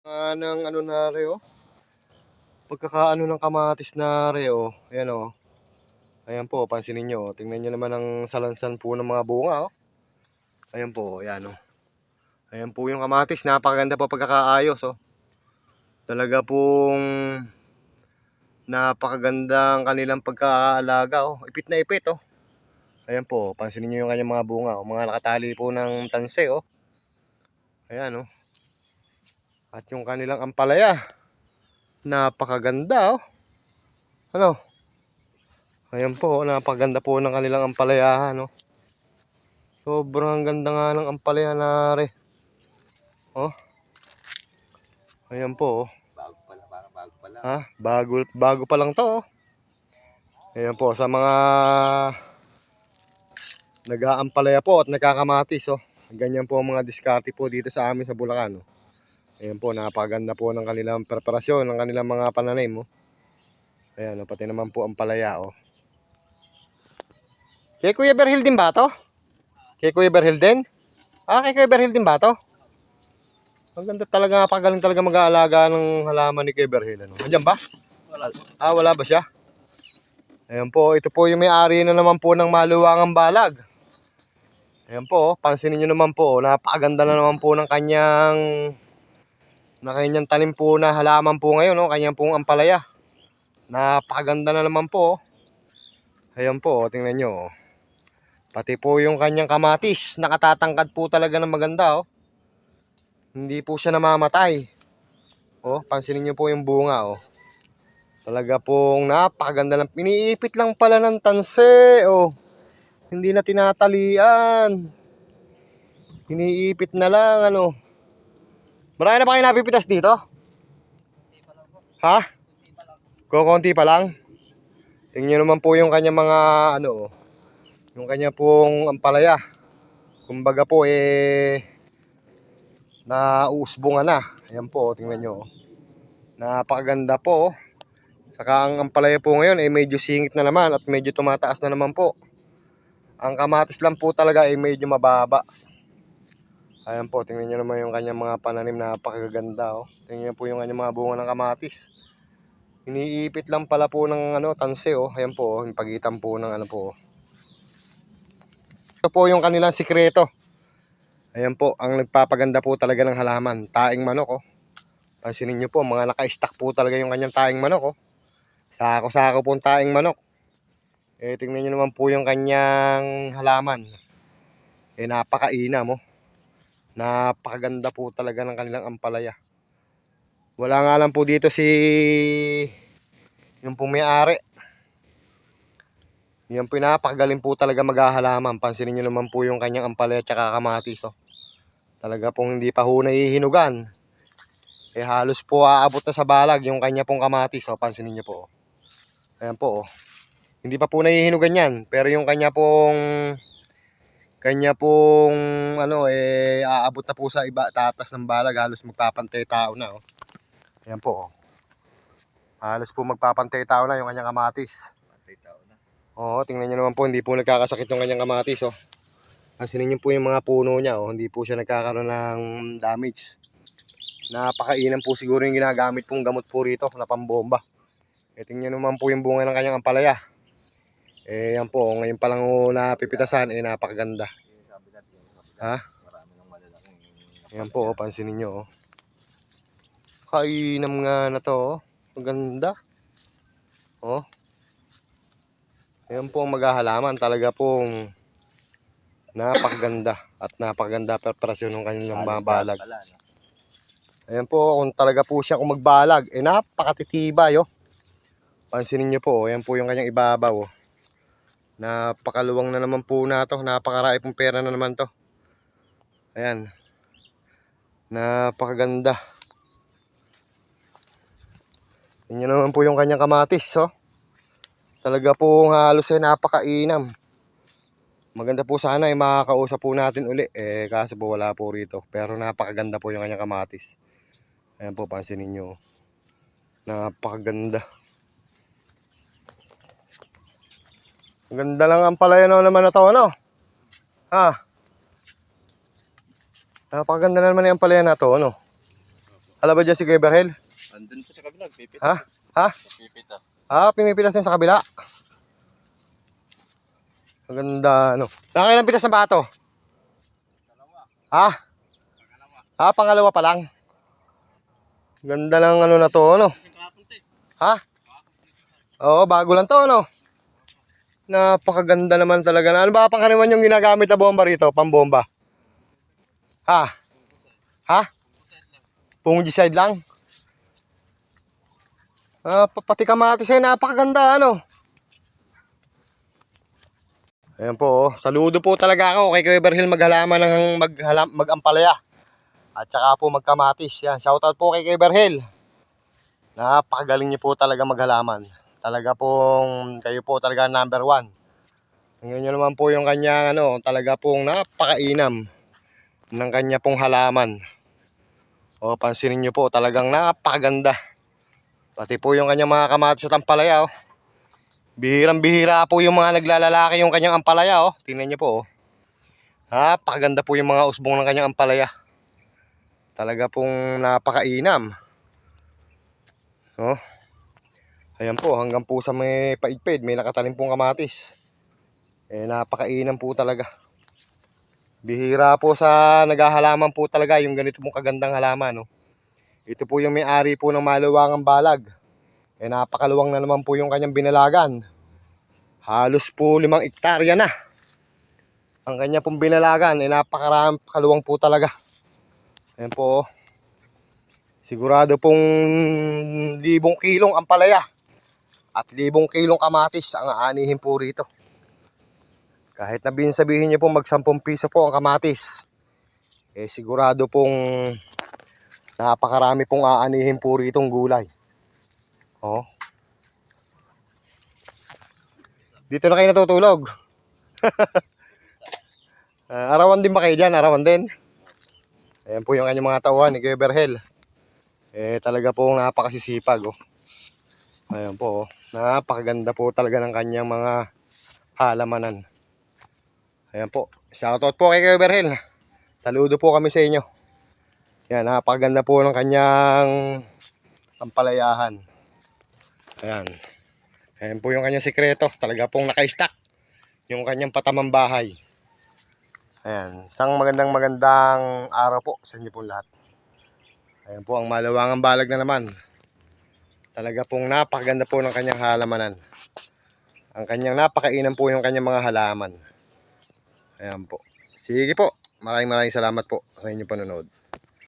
Ng ano na reo, pagkakaano ng kamatis na reo, ayan o. Ayan po, pansinin nyo. Tingnan nyo naman ang salansan po ng mga bunga o. Ayan po, ayan o. Ayan po yung kamatis, napakaganda po pagkakaayos o. Talaga pong napakagandang kanilang pagkakaalaga o. Ipit na ipit o. Ayan po, pansinin nyo yung kanyang mga bunga o. Mga nakatali po ng tanse o. Ayan o. At yung kanilang ampalaya, napakaganda o. Ano? Ayan po, napakaganda po ng kanilang ampalayahan, no? Sobrang ganda nga ng ampalaya na re. Oh. Ayan po, oh. Bago pa lang, parang bago pa lang. Ha? Bago pa lang 'to, oh. Ayan po, sa mga nag-aampalaya po at nagkakamatis, oh. Ganyan po ang mga diskarte po dito sa amin sa Bulacan, oh. Ayan po, napakaganda po ng kanilang preparasyon, ng kanilang mga pananim, oh. Ayan, oh, pati naman po ang palaya, oh. Kay Kuya Berhil din ba 'to? Kay Kuya Berhil din? Kay Kuya Berhil din ba 'to? Ang ganda talaga, napakagaling talaga mag-aalaga ng halaman ni Kuya Berhil, ano? Andiyan ba? Wala. Wala ba siya? Ayan po, ito po yung may-ari na naman po ng Maluwangang Balag. Ayan po, pansinin nyo naman po, napakaganda na naman po ng kanyang tanim po na halaman po ngayon, no? Kanyang pong ampalaya. Napakaganda na naman po. Ayan po, tingnan nyo. Pati po yung kanyang kamatis, nakatatangkad po talaga ng maganda, oh. Hindi po siya namamatay. Oh, pansinin nyo po yung bunga, oh. Talaga pong napakaganda lang. Piniipit lang pala ng tanse, oh. Hindi na tinatalian. Iniipit na lang, ano. Marami na ba kayo napipitas dito? Ha? Kukunti pa lang? Tingnan naman po yung kanya mga, ano, yung kanya pong ampalaya. Kumbaga po, nauusbungan na. Ayan po, tingnan nyo. Napakaganda po. Saka ang ampalaya po ngayon, medyo singit na naman at medyo tumataas na naman po. Ang kamatis lang po talaga medyo mababa. Ayan po, tingnan nyo naman yung kanyang mga pananim, napakaganda, oh. Tingnan nyo po yung kanyang mga bunga ng kamatis. Iniipit lang pala po ng tanse, oh. Ayan po, yung pagitan po ng ano po. Ito po yung kanilang sikreto. Ayan po, ang nagpapaganda po talaga ng halaman, taing manok, oh. Pansinin nyo po, mga naka-stack po talaga yung kanyang taing manok, oh. Sako-sako po yung taing manok. Tingnan nyo naman po yung kanyang halaman. Napakainam, oh. Napakaganda po talaga ng kanilang ampalaya. Wala nga lang po dito yung pong may-ari. Yan po, napakagaling po talaga maghahalaman. Pansinin nyo naman po yung kanyang ampalaya at kamatis, oh. Talaga pong hindi pa ho nahihinugan. Halos po aabot na sa balag yung kanya pong kamatis, oh. Pansinin nyo po, oh. Ayan po, oh. Hindi pa po nahihinugan yan. Pero yung kanya pong aabot na po sa iba, tatas ng balag, halos magpapantay tao na, oh. Ayan po, oh. Halos po magpapantay tao na yung kanyang kamatis. Pantay tao na. Oo, tingnan nyo naman po, hindi po nagkakasakit yung kanyang kamatis, oh. Pansinin nyo po yung mga puno niya, oh. Hindi po siya nagkakaroon ng damage. Napakainam po siguro yung ginagamit pong gamot po rito na pambomba. Tingnan naman po yung bunga ng kanyang ampalaya. Yan po, ngayon pa lang napipitasan, napakaganda. Ha? Marami ng malalaking. Yan po, oh, pansinin nyo, oh. Kainam nga na to, oh. Maganda. Oh. Ayan po ang maghahalaman. Talaga pong napakaganda at napakaganda preparasyon ng kanilang mga balag. Ayan po, kung talaga po siya kung magbalag, napakatitibay, oh. Pansinin nyo po, oh. Ayan po yung kanyang ibabaw, oh. Napakaluwang na naman po na to. Napakarami pong pera na naman to. Ayan. Napakaganda. Tingnan naman po yung kanyang kamatis, oh. Talaga po halos napakainam. Maganda po sana makakausap po natin uli. Kaso po wala po rito. Pero napakaganda po yung kanyang kamatis. Ayan po, pansinin nyo. Napakaganda. Ang ganda lang ang palaya naman na to, ano? Ha? Napakaganda na naman yung palaya na to, ano? Hala ba dyan si Kuya Berhel? Andun po sa kabila, pipita. Ha? Ha? Pipita. Pimipitas din sa kabila. Ang ganda, ano. Nakailang pitas na ba ito? Ha? Pangalawa pa lang. Ganda ng ano na to, ano. Ha? Oo, bago lang to, ano. Napakaganda naman talaga. Ano ba pangkaraniwan yung ginagamit na bomba rito? Pambomba? Ha? Ha? Fungicide lang? Pati kamatis ay napakaganda, ano. Ayan po, oh. Saludo po talaga ako kay Kuya Berhel maghalaman ng mag-ampalaya. At saka po magkamatis. Yan, shoutout po kay Kuya Berhel. Napakagaling niyo po talaga maghalaman. Talaga pong kayo po talaga number 1. Tingnan niyo naman po yung kanya ano, talaga pong napakainam ng kanya pong halaman. O pansinin niyo po talagang napakaganda. Pati po yung kanyang mga kamatis at ampalaya, oh. Bihirang-bihira po yung mga naglalalaki yung kanyang ampalaya, oh. Tingnan niyo po, oh. Napakaganda po yung mga usbong ng kanyang ampalaya. Talaga pong napakainam. Oh. Ayan po, hanggang po sa may paigpid, may nakatanim pong kamatis. Napakainam po talaga. Bihira po sa naghahalaman po talaga yung ganito pong kagandang halaman, no? Ito po yung may-ari po ng Maluwangang Balag. Napakaluwang na naman po yung kanyang binalagan. Halos po 5 hektarya na. Ang kanya pong binalagan, napakaluwang po talaga. Ayan po, oh. Sigurado pong 1,000 kilong ampalaya at 1,000 kilong kamatis ang aanihin po rito. Kahit na sabihin niyo po mag 10 piso po ang kamatis, sigurado pong napakarami pong aanihin po ritong gulay. Oh. Dito na kayo natutulog. Arawan din ba kayo dyan? Arawan din. Ayan po yung kanyang mga tauhan ni Kuya Berhel. Talaga pong napakasisipag, oh. Ayan po, oh. Napakaganda po talaga ng kanyang mga halamanan. Ayan po. Shoutout po kay Kuya Berhel. Saludo po kami sa inyo. Yan, napakaganda po ng kanyang ampalayahan. Ayan. Ayan po yung kanyang sikreto. Talaga pong naka-stack yung kanyang patamang bahay. Ayan. Isang magandang araw po sa inyo pong lahat. Ayan po ang Maluwangang Balag na naman. Talaga pong napakaganda po ng kanyang halamanan. Ang kanyang napakainam po yung kanyang mga halaman. Ayan po. Sige po. Maraming salamat po sa inyong panonood.